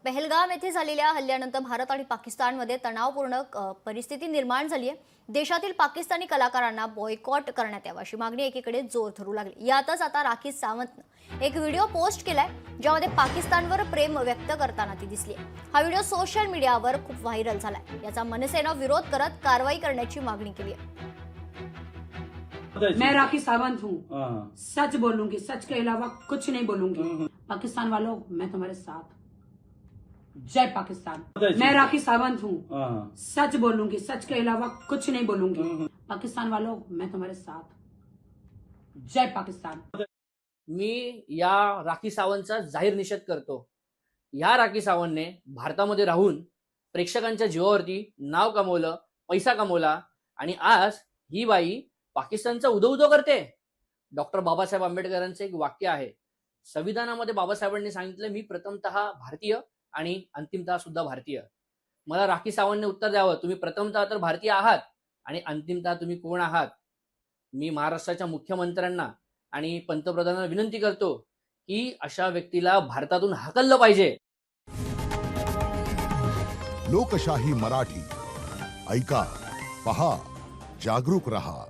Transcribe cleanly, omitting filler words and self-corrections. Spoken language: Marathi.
पहलगाम येथे झालेल्या हल्ल्यानंतर भारत आणि पाकिस्तानमध्ये तणावपूर्ण परिस्थिती निर्माण झाली आहे। देशातील पाकिस्तानी कलाकारांना बॉयकॉट करण्यात यावा अशी मागणी एकीकडे जोर धरू लागली। यातच आता राखी सावंतने एक व्हिडिओ पोस्ट केलाय ज्यामध्ये पाकिस्तानवर प्रेम व्यक्त करताना ती दिसली आहे। हा व्हिडिओ सोशल मीडियावर खूप व्हायरल झालाय। याचा मनसेनं विरोध करत कारवाई करण्याची मागणी केली आहे। मैं राखी सावंत हूँ, सच बोलूंगी, सच के अलावा कुछ नहीं बोलूंगी। पाकिस्तान वालों, मैं तुम्हारे साथ। जय पाकिस्तान। मैं राखी सावंत हूँ, सच बोलूंगी, सच के अलावा कुछ नहीं बोलूंगी। पाकिस्तान वालों, मैं तुम्हारे साथ। जय पाकिस्तान। मी या राखी सावंतचा जाहीर निषेध करतो। या राखी सावंतने भारतामध्ये राहून प्रेक्षकांच्या जीवावरती नाव कमवलं, पैसा कमवला आणि आज ही बाई पाकिस्तानचा उदो करते। डॉक्टर बाबासाहेब आंबेडकरांचं एक वाक्य आहे, संविधानामध्ये बाबासाहेबांनी सांगितलं, मी प्रथमतः भारतीय आणि अंतिमतः सुद्धा भारतीय। मला राखी सावंतने उत्तर द्यावं, तुम्ही प्रथमतः तर भारतीय आहात आणि अंतिमतः तुम्ही कोण आहात? मी महाराष्ट्राच्या मुख्यमंत्र्यांना आणि पंतप्रधानांना विनंती करतो की अशा व्यक्तीला भारतातून हाकललं पाहिजे। लोकशाही मराठी ऐका, पहा, जागरूक रहा।